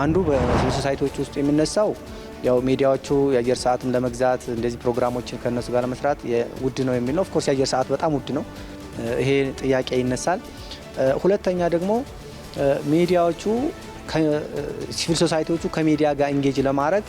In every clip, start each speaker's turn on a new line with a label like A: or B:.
A: አንዱ በሲቪል ሶሳይቲዎች ውስጥ የሚነሳው ያው ሚዲያዎቹ የአየር ሰዓትም ለመግዛት እንደዚህ ፕሮግራሞችን ከነሱ ጋር ለመስራት ውድ ነው የሚል ነው። ኦፍ ኮርስ የአየር ሰዓት በጣም ውድ ነው። ይሄ ጥያቄ ይነሳል። ሁለተኛ ደግሞ ሚዲያዎቹ ሲቪል ሶሳይቲዎቹ ከሚዲያ ጋር ኢንጌጅ ለማድረግ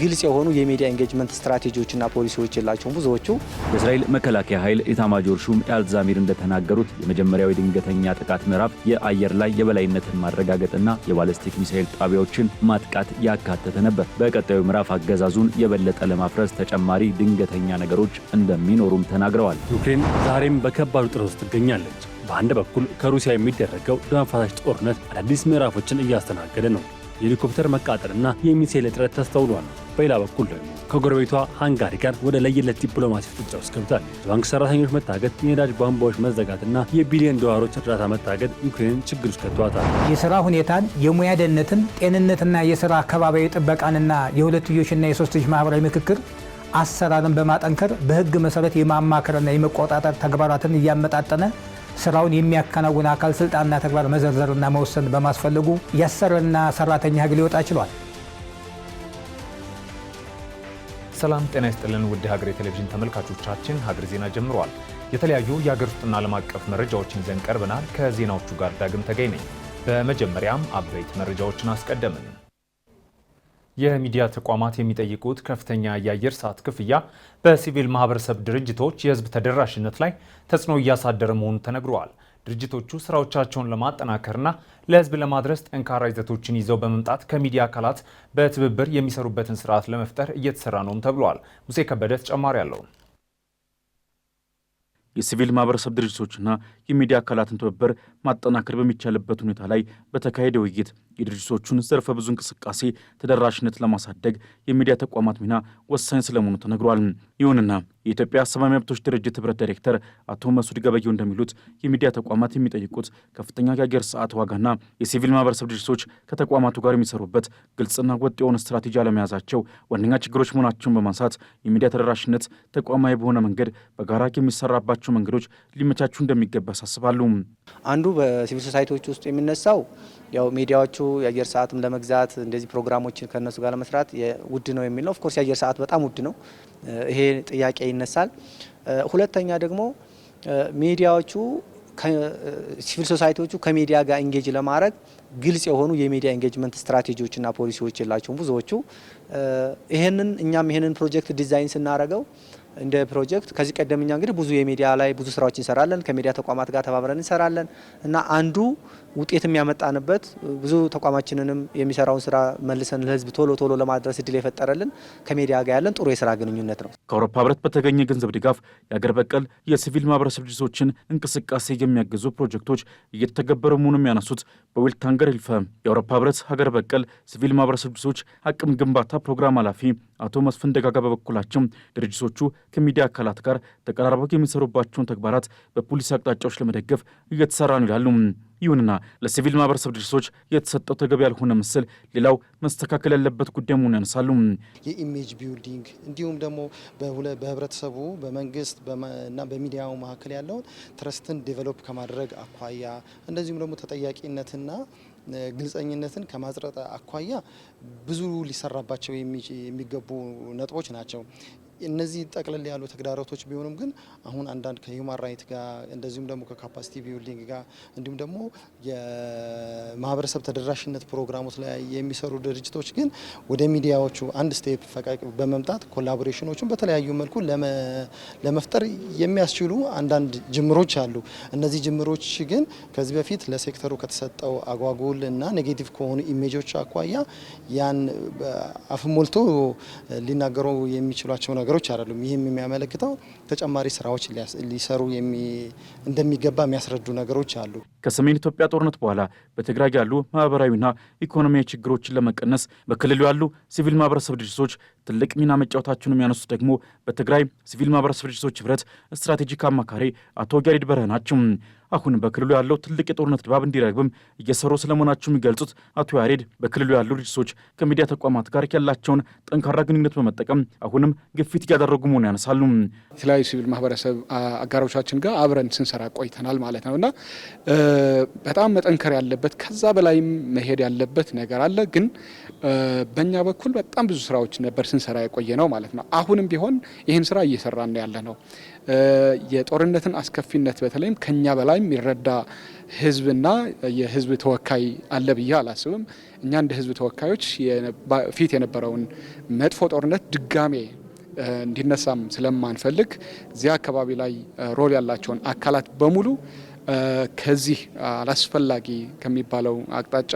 A: ግልጽ የሆኑ የሚዲያ ኢንጌጅመንት ስትራቴጂዎችና ፖሊሲዎች የላቸውም ብዙዎቹ።
B: የእስራኤል መከላከያ ኃይል ኢታማጆር ሹም ኤያል ዛሚር እንደተናገሩት የመጀመሪያው የድንገተኛ ጥቃት ምዕራፍ የአየር ላይ የበላይነትን ማረጋገጥና የባለስቲክ ሚሳኤል ጣቢያዎችን ማጥቃት ያካተተ ነበር። በቀጣዩ ምዕራፍ አገዛዙን የበለጠ ለማፍረስ ተጨማሪ ድንገተኛ ነገሮች እንደሚኖሩም ተናግረዋል።
C: ዩክሬን ዛሬም በከባድ ውጥረት ውስጥ ትገኛለች። በአንድ በኩል ከሩሲያ የሚደረገው ደም አፋሳሽ ጦርነት አዳዲስ ምዕራፎችን እያስተናገደ ነው። የሄሊኮፕተር መቃጠልና የሚሳኤል እጥረት ተስተውሏል። በሌላ በኩል ደግሞ ከጎረቤቷ ሃንጋሪ ጋር ወደ ለየለት ዲፕሎማሲ ፍጥጫ ውስጥ ገብታለች። የባንክ ሰራተኞች መታገድ፣ የነዳጅ ቧንቧዎች መዘጋትና የቢሊዮን ዶላሮች እርዳታ መታገድ ዩክሬንን ችግር ውስጥ ከቷታል።
D: የሥራ ሁኔታን፣ የሙያ ደህንነትን፣ ጤንነትና የሥራ አካባቢያዊ ጥበቃንና የሁለትዮሽና የሶስትዮሽ ማህበራዊ ምክክር አሰራርን በማጠንከር በሕግ መሰረት የማማከርና የመቆጣጠር ተግባራትን እያመጣጠነ ስራውን የሚያከናውን አካል ስልጣንና ተግባር መዘርዘርና መወሰን በማስፈለጉ ያሰረና ሰራተኛ ህግ ሊወጣ ችሏል።
E: ሰላም ጤና ይስጥልን ውድ ሀገሬ ቴሌቪዥን ተመልካቾቻችን፣ ሀገር ዜና ጀምሯል። የተለያዩ የሀገር ውስጥና ዓለም አቀፍ መረጃዎችን ይዘን ቀርበናል። ከዜናዎቹ ጋር ዳግም ተገኝ ነኝ። በመጀመሪያም አበይት መረጃዎችን አስቀደምን። የሚዲያ ተቋማት የሚጠይቁት ከፍተኛ የአየር ሰዓት ክፍያ በሲቪል ማህበረሰብ ድርጅቶች የህዝብ ተደራሽነት ላይ ተጽዕኖ እያሳደረ መሆኑ ተነግሯል። ድርጅቶቹ ስራዎቻቸውን ለማጠናከርና ለህዝብ ለማድረስ ጠንካራ ይዘቶችን ይዘው በመምጣት ከሚዲያ አካላት በትብብር የሚሰሩበትን ስርዓት ለመፍጠር እየተሰራ ነውም ተብሏል። ሙሴ ከበደ ተጨማሪ አለው።
B: የሲቪል ማህበረሰብ ድርጅቶችና የሚዲያ አካላትን ትብብር ማጠናከር በሚቻልበት ሁኔታ ላይ በተካሄደ ውይይት የድርጅቶቹን ዘርፈ ብዙ እንቅስቃሴ ተደራሽነት ለማሳደግ የሚዲያ ተቋማት ሚና ወሳኝ ስለመሆኑ ተነግሯል። ይሁንና የኢትዮጵያ ሰብአዊ መብቶች ድርጅት ህብረት ዳይሬክተር አቶ መስዑድ ገበየሁ እንደሚሉት የሚዲያ ተቋማት የሚጠይቁት ከፍተኛ የአየር ሰዓት ዋጋና የሲቪል ማህበረሰብ ድርጅቶች ከተቋማቱ ጋር የሚሰሩበት ግልጽና ወጥ የሆነ ስትራቴጂ አለመያዛቸው ዋነኛ ችግሮች መሆናቸውን በማንሳት የሚዲያ ተደራሽነት ተቋማዊ በሆነ መንገድ በጋራ የሚሰራባቸው መንገዶች ሊመቻቹ እንደሚገባ ያሳስባሉ።
A: አንዱ በሲቪል ሶሳይቲዎች ውስጥ የሚነሳው ያው ሚዲያዎቹ የአየር ሰዓትም ለመግዛት እንደዚህ ፕሮግራሞችን ከነሱ ጋር ለመስራት ውድ ነው የሚል ነው። ኦፍ ኮርስ የአየር ሰዓት በጣም ውድ ነው። ይሄ ጥያቄ ይነሳል። ሁለተኛ ደግሞ ሚዲያዎቹ ሲቪል ሶሳይቲዎቹ ከሚዲያ ጋር ኢንጌጅ ለማድረግ ግልጽ የሆኑ የሚዲያ ኢንጌጅመንት ስትራቴጂዎችና ፖሊሲዎች የላቸውም ብዙዎቹ። ይሄንን ፕሮጀክት ዲዛይን ስናደርገው እንደ ፕሮጀክት ከዚህ ቀደም እኛ እንግዲህ ብዙ የሚዲያ ላይ ብዙ ስራዎች እንሰራለን፣ ከሚዲያ ተቋማት ጋር ተባብረን እንሰራለን እና አንዱ ውጤት የሚያመጣንበት ብዙ ተቋማችንንም የሚሰራውን ስራ መልሰን ለህዝብ ቶሎ ለማድረስ እድል የፈጠረልን ከሚዲያ ጋር ያለን ጥሩ የስራ ግንኙነት ነው።
B: ከአውሮፓ ህብረት በተገኘ ገንዘብ ድጋፍ የአገር በቀል የሲቪል ማህበረሰብ ድርጅቶችን እንቅስቃሴ የሚያግዙ ፕሮጀክቶች እየተተገበሩ መሆኑን ያነሱት በዊልታንገር ይልፈ የአውሮፓ ህብረት ሀገር በቀል ሲቪል ማህበረሰብ ድርጅቶች አቅም ግንባታ ፕሮግራም ኃላፊ አቶ መስፍን ደጋጋ በበኩላቸው ድርጅቶቹ ከሚዲያ አካላት ጋር ተቀራርበው የሚሰሩባቸውን ተግባራት በፖሊሲ አቅጣጫዎች ለመደገፍ እየተሰራ ነው ይላሉ። ይሁንና ለሲቪል ማህበረሰብ ድርጅቶች የተሰጠው ተገቢ ያልሆነ ምስል ሌላው መስተካከል ያለበት ጉዳይ መሆኑን ያነሳሉ።
F: የኢሜጅ ቢልዲንግ እንዲሁም ደግሞ በህብረተሰቡ በመንግስት እና በሚዲያው መካከል ያለውን ትረስትን ዴቨሎፕ ከማድረግ አኳያ እንደዚሁም ደግሞ ተጠያቂነትና ግልጸኝነትን ከማጽረጥ አኳያ ብዙ ሊሰራባቸው የሚገቡ ነጥቦች ናቸው። እነዚህ ጠቅለል ያሉ ተግዳሮቶች ቢሆኑም ግን አሁን አንዳንድ ከሂውማን ራይት ጋር እንደዚሁም ደግሞ ከካፓሲቲ ቢልዲንግ ጋር እንዲሁም ደግሞ የማህበረሰብ ተደራሽነት ፕሮግራሞች ላይ የሚሰሩ ድርጅቶች ግን ወደ ሚዲያዎቹ አንድ ስቴፕ ፈቀቅ በመምጣት ኮላቦሬሽኖቹን በተለያዩ መልኩ ለመፍጠር የሚያስችሉ አንዳንድ ጅምሮች አሉ። እነዚህ ጅምሮች ግን ከዚህ በፊት ለሴክተሩ ከተሰጠው አጓጉል እና ኔጌቲቭ ከሆኑ ኢሜጆች አኳያ ያን አፍ ሞልቶ ሊናገሩ የሚችሏቸው ነገሮች አይደሉም። ይህም የሚያመለክተው ተጨማሪ ስራዎች ሊሰሩ እንደሚገባ የሚያስረዱ ነገሮች አሉ።
B: ከሰሜን ኢትዮጵያ ጦርነት በኋላ በትግራይ ያሉ ማህበራዊና ኢኮኖሚያዊ ችግሮችን ለመቀነስ በክልሉ ያሉ ሲቪል ማህበረሰብ ድርጅቶች ትልቅ ሚና መጫወታቸውን የሚያነሱት ደግሞ በትግራይ ሲቪል ማህበረሰብ ድርጅቶች ህብረት ስትራቴጂክ አማካሪ አቶ ያሬድ በርሀ ናቸው። አሁን በክልሉ ያለው ትልቅ የጦርነት ድባብ እንዲረግብም እየሰሩ ስለመሆናቸው የሚገልጹት አቶ ያሬድ በክልሉ ያሉ ድርጅቶች ከሚዲያ ተቋማት ጋር ያላቸውን ጠንካራ ግንኙነት በመጠቀም አሁንም ግፊት እያደረጉ መሆኑን ያነሳሉ።
G: የተለያዩ ሲቪል ማህበረሰብ አጋሮቻችን ጋር አብረን ስንሰራ ቆይተናል ማለት ነው እና በጣም መጠንከር ያለበት ከዛ በላይም መሄድ ያለበት ነገር አለ። ግን በእኛ በኩል በጣም ብዙ ስራዎች ነበር ስንሰራ የቆየ ነው ማለት ነው። አሁንም ቢሆን ይህን ስራ እየሰራን ያለ ነው። የጦርነትን አስከፊነት በተለይም ከኛ በላይ የሚረዳ ህዝብና የህዝብ ተወካይ አለ ብዬ አላስብም። እኛ እንደ ህዝብ ተወካዮች ፊት የነበረውን መጥፎ ጦርነት ድጋሜ እንዲነሳም ስለማንፈልግ እዚያ አካባቢ ላይ ሮል ያላቸውን አካላት በሙሉ ከዚህ አላስፈላጊ ከሚባለው አቅጣጫ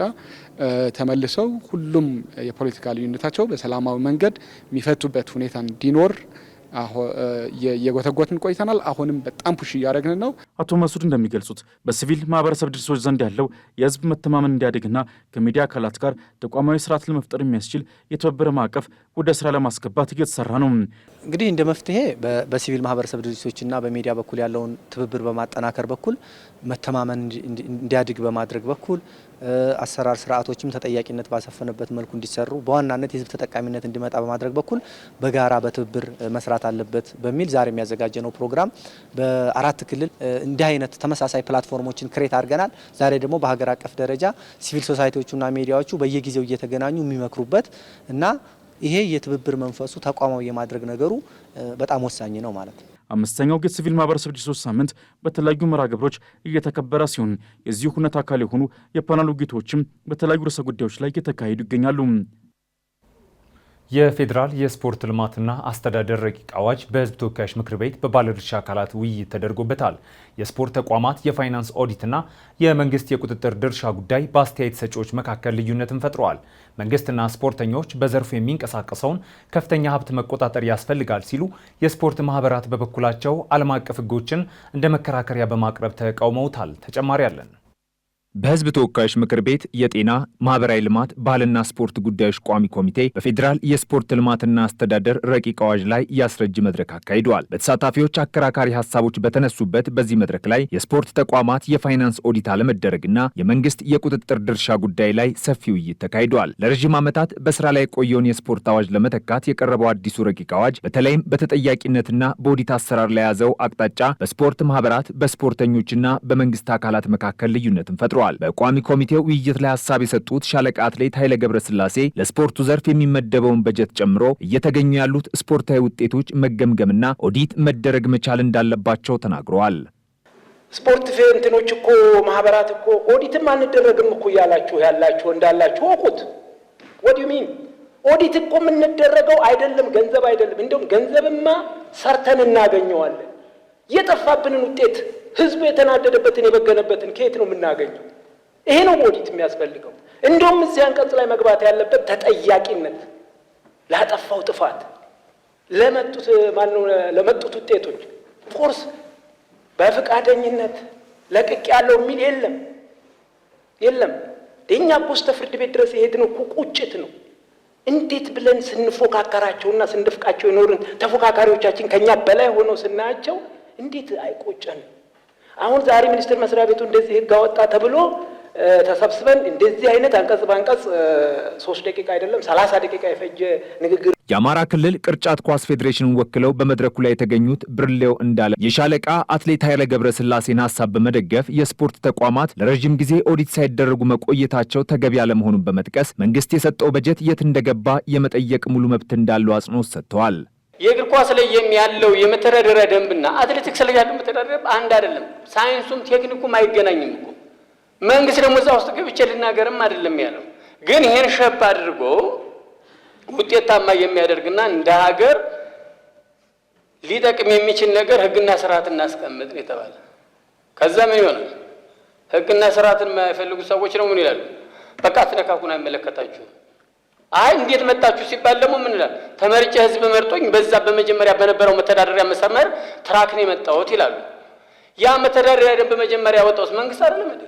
G: ተመልሰው ሁሉም የፖለቲካ ልዩነታቸው በሰላማዊ መንገድ የሚፈቱበት ሁኔታ እንዲኖር የጎተጎትን ቆይተናል። አሁንም በጣም ፑሽ እያደረግን ነው።
B: አቶ መስዑድ እንደሚገልጹት በሲቪል ማህበረሰብ ድርጅቶች ዘንድ ያለው የህዝብ መተማመን እንዲያድግና ከሚዲያ አካላት ጋር ተቋማዊ ስርዓት ለመፍጠር የሚያስችል የትብብር ማዕቀፍ ወደ ስራ ለማስገባት እየተሰራ ነው።
A: እንግዲህ እንደ መፍትሄ በሲቪል ማህበረሰብ ድርጅቶችና በሚዲያ በኩል ያለውን ትብብር በማጠናከር በኩል መተማመን እንዲያድግ በማድረግ በኩል አሰራር ስርዓቶችም ተጠያቂነት ባሰፈነበት መልኩ እንዲሰሩ በዋናነት የህዝብ ተጠቃሚነት እንዲመጣ በማድረግ በኩል በጋራ በትብብር መስራት አለበት በሚል ዛሬ የሚያዘጋጀነው ፕሮግራም በአራት ክልል እንዲህ አይነት ተመሳሳይ ፕላትፎርሞችን ክሬት አድርገናል። ዛሬ ደግሞ በሀገር አቀፍ ደረጃ ሲቪል ሶሳይቲዎቹና ሚዲያዎቹ በየጊዜው እየተገናኙ የሚመክሩበት እና ይሄ የትብብር መንፈሱ ተቋማዊ የማድረግ ነገሩ በጣም ወሳኝ ነው ማለት ነው።
B: አምስተኛው የሲቪል ማህበረሰብ ድርጅቶች ሳምንት በተለያዩ መርሃ ግብሮች እየተከበረ ሲሆን የዚህ ሁነት አካል የሆኑ የፓናል ውይይቶችም በተለያዩ ርዕሰ ጉዳዮች ላይ እየተካሄዱ ይገኛሉ።
E: የፌዴራል የስፖርት ልማትና አስተዳደር ረቂቅ አዋጅ በሕዝብ ተወካዮች ምክር ቤት በባለድርሻ አካላት ውይይት ተደርጎበታል። የስፖርት ተቋማት የፋይናንስ ኦዲትና የመንግስት የቁጥጥር ድርሻ ጉዳይ በአስተያየት ሰጪዎች መካከል ልዩነትን ፈጥረዋል። መንግስትና ስፖርተኞች በዘርፉ የሚንቀሳቀሰውን ከፍተኛ ሀብት መቆጣጠር ያስፈልጋል ሲሉ፣ የስፖርት ማህበራት በበኩላቸው ዓለም አቀፍ ሕጎችን እንደ መከራከሪያ በማቅረብ ተቃውመውታል። ተጨማሪ አለን።
H: በሕዝብ ተወካዮች ምክር ቤት የጤና ማህበራዊ ልማት ባህልና ስፖርት ጉዳዮች ቋሚ ኮሚቴ በፌዴራል የስፖርት ልማትና አስተዳደር ረቂቅ አዋጅ ላይ ያስረጅ መድረክ አካሂደዋል። በተሳታፊዎች አከራካሪ ሀሳቦች በተነሱበት በዚህ መድረክ ላይ የስፖርት ተቋማት የፋይናንስ ኦዲት አለመደረግና የመንግስት የቁጥጥር ድርሻ ጉዳይ ላይ ሰፊ ውይይት ተካሂደዋል። ለረዥም ዓመታት በስራ ላይ የቆየውን የስፖርት አዋጅ ለመተካት የቀረበው አዲሱ ረቂቅ አዋጅ በተለይም በተጠያቂነትና በኦዲት አሰራር ላይ የያዘው አቅጣጫ በስፖርት ማህበራት በስፖርተኞችና በመንግስት አካላት መካከል ልዩነትን ፈጥሯል። በቋሚ ኮሚቴው ውይይት ላይ ሀሳብ የሰጡት ሻለቃ አትሌት ኃይለ ገብረስላሴ ለስፖርቱ ዘርፍ የሚመደበውን በጀት ጨምሮ እየተገኙ ያሉት ስፖርታዊ ውጤቶች መገምገምና ኦዲት መደረግ መቻል እንዳለባቸው ተናግረዋል።
I: ስፖርት ፌንትኖች እኮ ማህበራት እኮ ኦዲትም አንደረግም እኮ ያላችሁ እንዳላችሁ ወቁት። what do you mean ኦዲት እኮ የምንደረገው አይደለም ገንዘብ አይደለም። እንደውም ገንዘብማ ሰርተን እናገኘዋለን። የጠፋብንን ውጤት ህዝቡ የተናደደበትን የበገነበትን ከየት ነው የምናገኘው? ይሄ ነው ኦዲት የሚያስፈልገው። እንደውም እዚህ አንቀጽ ላይ መግባት ያለበት ተጠያቂነት ላጠፋው ጥፋት ለመጡት ውጤቶች ፎርስ በፍቃደኝነት ለቅቅ ያለው የሚል የለም። እኛ እኮ እስከ ፍርድ ቤት ድረስ የሄድነው እኮ ቁጭት ነው። እንዴት ብለን ስንፎካከራቸውና ስንደፍቃቸው የኖርን ተፎካካሪዎቻችን ከኛ በላይ ሆነው ስናያቸው እንዴት አይቆጨን? አሁን ዛሬ ሚኒስቴር መስሪያ ቤቱ እንደዚህ ህግ አወጣ ተብሎ ተሰብስበን እንደዚህ አይነት አንቀጽ በአንቀጽ 3 ደቂቃ አይደለም 30 ደቂቃ የፈጀ ንግግር።
H: የአማራ ክልል ቅርጫት ኳስ ፌዴሬሽንን ወክለው በመድረኩ ላይ የተገኙት ብርሌው እንዳለ የሻለቃ አትሌት ኃይለ ገብረስላሴን ሀሳብ በመደገፍ የስፖርት ተቋማት ለረዥም ጊዜ ኦዲት ሳይደረጉ መቆየታቸው ተገቢ ያለመሆኑን በመጥቀስ መንግስት የሰጠው በጀት የት እንደገባ የመጠየቅ ሙሉ መብት እንዳለው አጽንኦት ሰጥተዋል።
I: የእግር ኳስ ላይ ያለው የመተዳደሪያ ደንብና አትሌቲክስ ላይ ያለው መተዳደሪያ አንድ አይደለም። ሳይንሱም ቴክኒኩም አይገናኝም እኮ። መንግስት ደግሞ እዛ ውስጥ ገብቼ ልናገርም አይደለም ያለው። ግን ይሄን ሸፕ አድርጎ ውጤታማ የሚያደርግና እንደ ሀገር ሊጠቅም የሚችል ነገር ህግና ስርዓት እናስቀምጥ ነው የተባለ። ከዛ ምን ይሆናል? ህግና ስርዓትን የማይፈልጉ ሰዎች ነው ምን ይላሉ? በቃ አትነካኩን፣ አይመለከታችሁም። አይ እንዴት መጣችሁ ሲባል ደግሞ ምን ይላል? ተመርጬ ህዝብ መርጦኝ በዛ በመጀመሪያ በነበረው መተዳደሪያ መስመር ትራክ ነው የመጣሁት ይላሉ። ያ መተዳደሪያ ደንብ በመጀመሪያ ያወጣውስ መንግስት አይደለም እንዴ?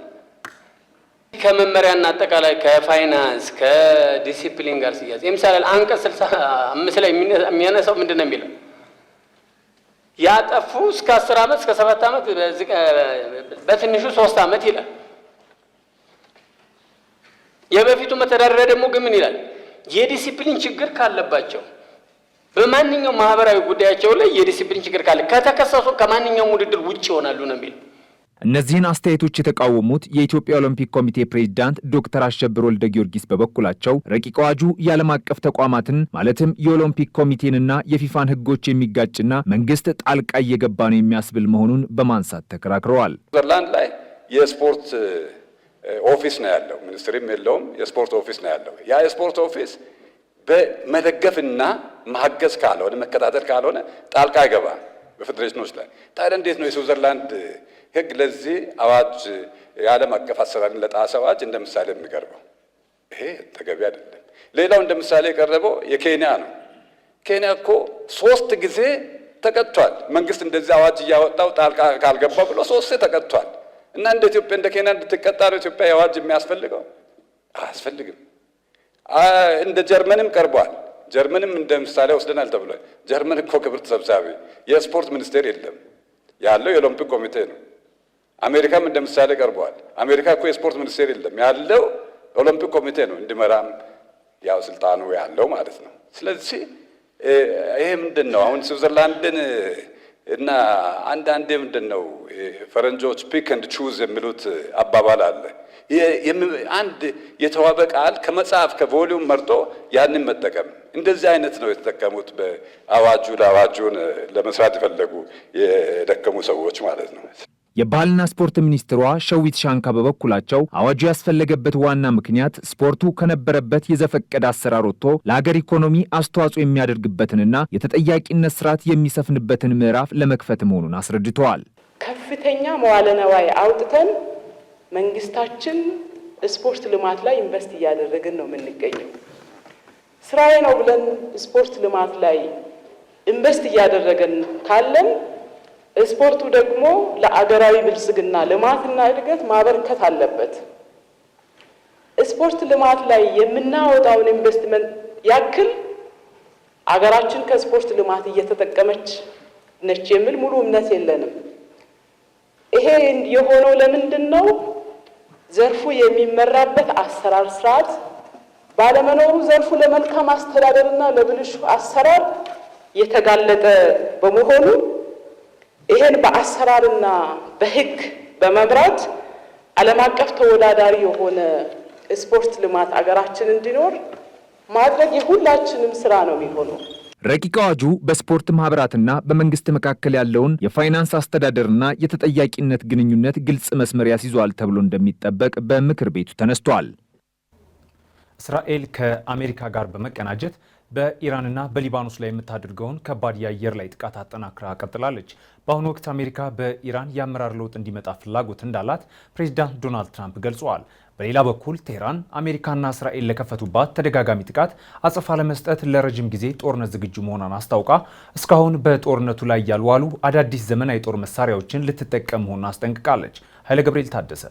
J: ከመመሪያና አጠቃላይ ከፋይናንስ ከዲሲፕሊን ጋር ሲያዝ ለምሳሌ አንቀጽ 65 ላይ የሚያነሳው ምንድነው የሚለው? ያጠፉ እስከ 10 ዓመት እስከ 7 ዓመት በትንሹ 3 ዓመት ይላል። የበፊቱ መተዳደሪያ ደግሞ ግን ምን ይላል? የዲሲፕሊን ችግር ካለባቸው በማንኛውም ማህበራዊ ጉዳያቸው ላይ የዲሲፕሊን ችግር ካለ ከተከሰሱ ከማንኛውም ውድድር ውጭ ይሆናሉ ነው የሚል።
H: እነዚህን አስተያየቶች የተቃወሙት የኢትዮጵያ ኦሎምፒክ ኮሚቴ ፕሬዝዳንት ዶክተር አሸብር ወልደ ጊዮርጊስ በበኩላቸው ረቂቅ አዋጁ የዓለም አቀፍ ተቋማትን ማለትም የኦሎምፒክ ኮሚቴንና የፊፋን ሕጎች የሚጋጭና መንግስት ጣልቃ እየገባ ነው የሚያስብል መሆኑን በማንሳት ተከራክረዋል።
K: ኔዘርላንድ ላይ የስፖርት ኦፊስ ነው ያለው፣ ሚኒስትሪም የለውም፣ የስፖርት ኦፊስ ነው ያለው። ያ የስፖርት ኦፊስ በመደገፍና ማገዝ ካልሆነ መከታተል ካልሆነ ጣልቃ አይገባም በፌዴሬሽኖች ላይ። ታዲያ እንዴት ነው የስዊዘርላንድ ህግ ለዚህ አዋጅ የዓለም አቀፍ አሰራርን ለጣሰ አዋጅ እንደ ምሳሌ የሚቀርበው? ይሄ ተገቢ አይደለም። ሌላው እንደ ምሳሌ የቀረበው የኬንያ ነው። ኬንያ እኮ 3 ጊዜ ተቀጥቷል። መንግስት እንደዚህ አዋጅ እያወጣው ጣልቃ ካልገባ ብሎ 3 ተቀጥቷል። እና እንደ ኢትዮጵያ እንደ ኬንያ እንድትቀጣ ነው ኢትዮጵያ የአዋጅ የሚያስፈልገው? አያስፈልግም። እንደ ጀርመንም ቀርቧል። ጀርመንም እንደ ምሳሌ ወስደናል ተብሏል። ጀርመን እኮ ክብርት ሰብሳቢ የስፖርት ሚኒስቴር የለም፣ ያለው የኦሎምፒክ ኮሚቴ ነው። አሜሪካም እንደ ምሳሌ ቀርቧል። አሜሪካ እኮ የስፖርት ሚኒስቴር የለም፣ ያለው ኦሎምፒክ ኮሚቴ ነው። እንዲመራም ያው ስልጣኑ ያለው ማለት ነው። ስለዚህ ይሄ ምንድን ነው አሁን ስዊዘርላንድን እና አንዳንዴ ምንድን ነው ፈረንጆች ፒክ ኤንድ ቹዝ የሚሉት አባባል አለ። አንድ የተዋበ ቃል ከመጽሐፍ ከቮሊዩም መርጦ ያንን መጠቀም፣ እንደዚህ አይነት ነው የተጠቀሙት በአዋጁ ለአዋጁን ለመስራት የፈለጉ የደከሙ ሰዎች ማለት ነው።
H: የባህልና ስፖርት ሚኒስትሯ ሸዊት ሻንካ በበኩላቸው አዋጁ ያስፈለገበት ዋና ምክንያት ስፖርቱ ከነበረበት የዘፈቀደ አሰራር ወጥቶ ለሀገር ኢኮኖሚ አስተዋጽኦ የሚያደርግበትንና የተጠያቂነት ስርዓት የሚሰፍንበትን ምዕራፍ ለመክፈት መሆኑን አስረድተዋል።
L: ከፍተኛ መዋለ ንዋይ አውጥተን መንግስታችን ስፖርት ልማት ላይ ኢንቨስት እያደረግን ነው የምንገኘው። ስራዬ ነው ብለን ስፖርት ልማት ላይ ኢንቨስት እያደረገን ካለን ስፖርቱ ደግሞ ለአገራዊ ብልጽግና ልማትና እድገት ማበርከት አለበት። ስፖርት ልማት ላይ የምናወጣውን ኢንቨስትመንት ያክል አገራችን ከስፖርት ልማት እየተጠቀመች ነች የሚል ሙሉ እምነት የለንም። ይሄ የሆነው ለምንድን ነው? ዘርፉ የሚመራበት አሰራር ስርዓት ባለመኖሩ ዘርፉ ለመልካም አስተዳደርና ለብልሹ አሰራር የተጋለጠ በመሆኑ ይሄን በአሰራርና በሕግ በመምራት ዓለም አቀፍ ተወዳዳሪ የሆነ ስፖርት ልማት አገራችን እንዲኖር ማድረግ የሁላችንም ስራ ነው የሚሆነው።
H: ረቂቅ አዋጁ በስፖርት ማህበራትና በመንግስት መካከል ያለውን የፋይናንስ አስተዳደርና የተጠያቂነት ግንኙነት ግልጽ መስመር ያስይዟል ተብሎ እንደሚጠበቅ በምክር ቤቱ ተነስቷል።
E: እስራኤል ከአሜሪካ ጋር በመቀናጀት በኢራንና በሊባኖስ ላይ የምታደርገውን ከባድ የአየር ላይ ጥቃት አጠናክራ ቀጥላለች። በአሁኑ ወቅት አሜሪካ በኢራን የአመራር ለውጥ እንዲመጣ ፍላጎት እንዳላት ፕሬዚዳንት ዶናልድ ትራምፕ ገልጸዋል። በሌላ በኩል ቴህራን አሜሪካና እስራኤል ለከፈቱባት ተደጋጋሚ ጥቃት አጸፋ ለመስጠት ለረጅም ጊዜ ጦርነት ዝግጁ መሆኗን አስታውቃ እስካሁን በጦርነቱ ላይ ያልዋሉ አዳዲስ ዘመናዊ የጦር መሳሪያዎችን ልትጠቀም መሆኑን አስጠንቅቃለች። ኃይለ ገብርኤል ታደሰ።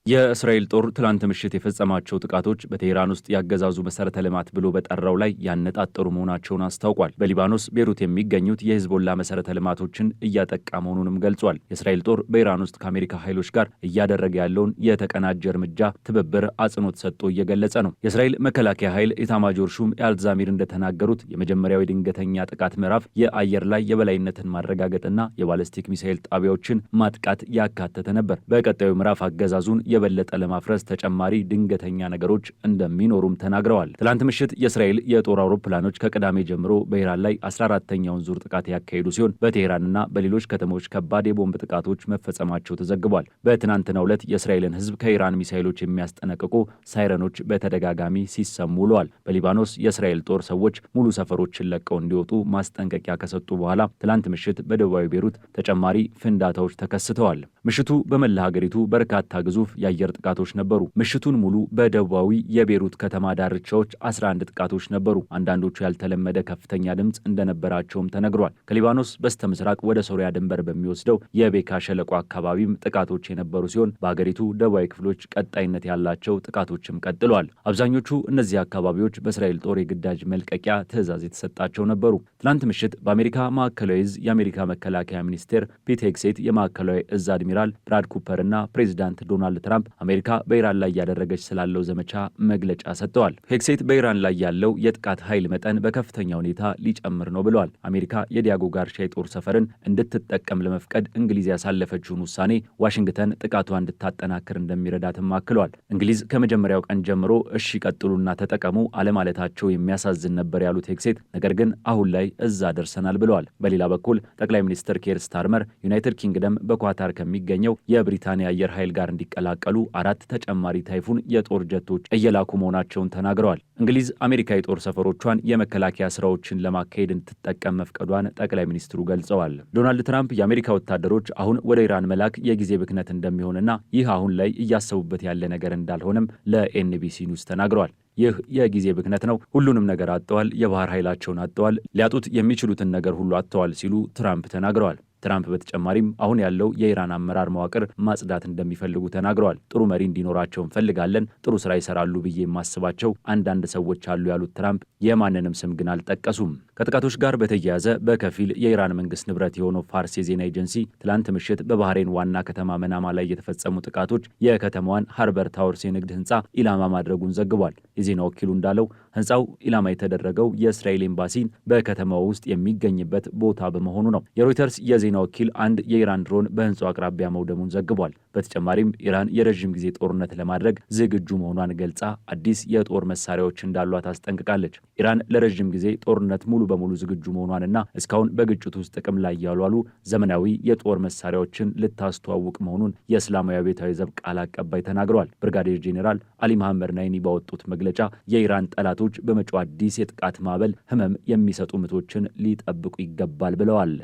B: የእስራኤል ጦር ትላንት ምሽት የፈጸማቸው ጥቃቶች በቴህራን ውስጥ ያገዛዙ መሰረተ ልማት ብሎ በጠራው ላይ ያነጣጠሩ መሆናቸውን አስታውቋል። በሊባኖስ ቤሩት የሚገኙት የሂዝቦላ መሰረተ ልማቶችን እያጠቃ መሆኑንም ገልጿል። የእስራኤል ጦር በኢራን ውስጥ ከአሜሪካ ኃይሎች ጋር እያደረገ ያለውን የተቀናጀ እርምጃ ትብብር አጽንኦት ሰጥቶ እየገለጸ ነው። የእስራኤል መከላከያ ኃይል ኤታማጆር ሹም ኤልዛሚር እንደተናገሩት የመጀመሪያው የድንገተኛ ጥቃት ምዕራፍ የአየር ላይ የበላይነትን ማረጋገጥና የባለስቲክ ሚሳኤል ጣቢያዎችን ማጥቃት ያካተተ ነበር። በቀጣዩ ምዕራፍ አገዛዙን የበለጠ ለማፍረስ ተጨማሪ ድንገተኛ ነገሮች እንደሚኖሩም ተናግረዋል። ትላንት ምሽት የእስራኤል የጦር አውሮፕላኖች ከቅዳሜ ጀምሮ በኢራን ላይ 14ተኛውን ዙር ጥቃት ያካሄዱ ሲሆን በቴህራንና በሌሎች ከተሞች ከባድ የቦምብ ጥቃቶች መፈጸማቸው ተዘግቧል። በትናንትናው ዕለት የእስራኤልን ሕዝብ ከኢራን ሚሳኤሎች የሚያስጠነቅቁ ሳይረኖች በተደጋጋሚ ሲሰሙ ውለዋል። በሊባኖስ የእስራኤል ጦር ሰዎች ሙሉ ሰፈሮችን ለቀው እንዲወጡ ማስጠንቀቂያ ከሰጡ በኋላ ትላንት ምሽት በደቡባዊ ቤሩት ተጨማሪ ፍንዳታዎች ተከስተዋል። ምሽቱ በመላ ሀገሪቱ በርካታ ግዙፍ የአየር ጥቃቶች ነበሩ። ምሽቱን ሙሉ በደቡባዊ የቤሩት ከተማ ዳርቻዎች 11 ጥቃቶች ነበሩ። አንዳንዶቹ ያልተለመደ ከፍተኛ ድምፅ እንደነበራቸውም ተነግሯል። ከሊባኖስ በስተ ምስራቅ ወደ ሶሪያ ድንበር በሚወስደው የቤካ ሸለቆ አካባቢም ጥቃቶች የነበሩ ሲሆን በሀገሪቱ ደቡባዊ ክፍሎች ቀጣይነት ያላቸው ጥቃቶችም ቀጥለዋል። አብዛኞቹ እነዚህ አካባቢዎች በእስራኤል ጦር የግዳጅ መልቀቂያ ትዕዛዝ የተሰጣቸው ነበሩ። ትናንት ምሽት በአሜሪካ ማዕከላዊ እዝ የአሜሪካ መከላከያ ሚኒስቴር ፒት ሄግሴት፣ የማዕከላዊ እዝ አድሚራል ብራድ ኩፐር እና ፕሬዚዳንት ዶናልድ ትራምፕ አሜሪካ በኢራን ላይ እያደረገች ስላለው ዘመቻ መግለጫ ሰጥተዋል። ሄግሴት በኢራን ላይ ያለው የጥቃት ኃይል መጠን በከፍተኛ ሁኔታ ሊጨምር ነው ብለዋል። አሜሪካ የዲያጎ ጋርሻ የጦር ሰፈርን እንድትጠቀም ለመፍቀድ እንግሊዝ ያሳለፈችውን ውሳኔ ዋሽንግተን ጥቃቷ እንድታጠናክር እንደሚረዳትም አክለዋል። እንግሊዝ ከመጀመሪያው ቀን ጀምሮ እሺ ቀጥሉና ተጠቀሙ አለማለታቸው የሚያሳዝን ነበር ያሉት ሄግሴት፣ ነገር ግን አሁን ላይ እዛ ደርሰናል ብለዋል። በሌላ በኩል ጠቅላይ ሚኒስትር ኬር ስታርመር ዩናይትድ ኪንግደም በኳታር ከሚገኘው የብሪታንያ አየር ኃይል ጋር እንዲቀላቀሉ 4 ተጨማሪ ታይፉን የጦር ጀቶች እየላኩ መሆናቸውን ተናግረዋል። እንግሊዝ አሜሪካ የጦር ሰፈሮቿን የመከላከያ ስራዎችን ለማካሄድ እንድትጠቀም መፍቀዷን ጠቅላይ ሚኒስትሩ ገልጸዋል። ዶናልድ ትራምፕ የአሜሪካ ወታደሮች አሁን ወደ ኢራን መላክ የጊዜ ብክነት እንደሚሆንና ይህ አሁን ላይ እያሰቡበት ያለ ነገር እንዳልሆነም ለኤንቢሲ ኒውስ ተናግረዋል። ይህ የጊዜ ብክነት ነው። ሁሉንም ነገር አጥተዋል። የባህር ኃይላቸውን አጥተዋል። ሊያጡት የሚችሉትን ነገር ሁሉ አጥተዋል ሲሉ ትራምፕ ተናግረዋል። ትራምፕ በተጨማሪም አሁን ያለው የኢራን አመራር መዋቅር ማጽዳት እንደሚፈልጉ ተናግረዋል። ጥሩ መሪ እንዲኖራቸው እንፈልጋለን። ጥሩ ስራ ይሰራሉ ብዬ የማስባቸው አንዳንድ ሰዎች አሉ ያሉት ትራምፕ የማንንም ስም ግን አልጠቀሱም። ከጥቃቶች ጋር በተያያዘ በከፊል የኢራን መንግስት ንብረት የሆነው ፋርስ የዜና ኤጀንሲ ትላንት ምሽት በባህሬን ዋና ከተማ መናማ ላይ የተፈጸሙ ጥቃቶች የከተማዋን ሃርበር ታወርስ የንግድ ህንፃ ኢላማ ማድረጉን ዘግቧል። የዜና ወኪሉ እንዳለው ህንፃው ኢላማ የተደረገው የእስራኤል ኤምባሲን በከተማው ውስጥ የሚገኝበት ቦታ በመሆኑ ነው። የሮይተርስ የዜና ወኪል አንድ የኢራን ድሮን በህንፃው አቅራቢያ መውደሙን ዘግቧል። በተጨማሪም ኢራን የረዥም ጊዜ ጦርነት ለማድረግ ዝግጁ መሆኗን ገልጻ አዲስ የጦር መሳሪያዎች እንዳሏት አስጠንቅቃለች። ኢራን ለረዥም ጊዜ ጦርነት ሙሉ በሙሉ ዝግጁ መሆኗንና እስካሁን በግጭቱ ውስጥ ጥቅም ላይ ያልዋሉ ዘመናዊ የጦር መሳሪያዎችን ልታስተዋውቅ መሆኑን የእስላማዊ አብዮታዊ ዘብ ቃል አቀባይ ተናግረዋል። ብርጋዴር ጄኔራል አሊ መሐመድ ናይኒ ባወጡት መግለጫ የኢራን ጠላቶች በመጪው አዲስ የጥቃት ማዕበል ህመም የሚሰጡ ምቶችን ሊጠብቁ ይገባል ብለዋል።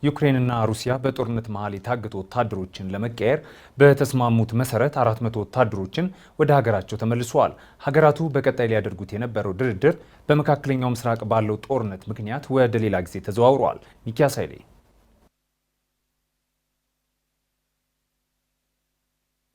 E: ዩክሬንና ሩሲያ በጦርነት መሃል የታገቱ ወታደሮችን ለመቀየር በተስማሙት መሰረት 400 ወታደሮችን ወደ ሀገራቸው ተመልሰዋል። ሀገራቱ በቀጣይ ሊያደርጉት የነበረው ድርድር በመካከለኛው ምስራቅ ባለው ጦርነት ምክንያት ወደ ሌላ ጊዜ ተዘዋውረዋል። ሚኪያስ ኃይሌ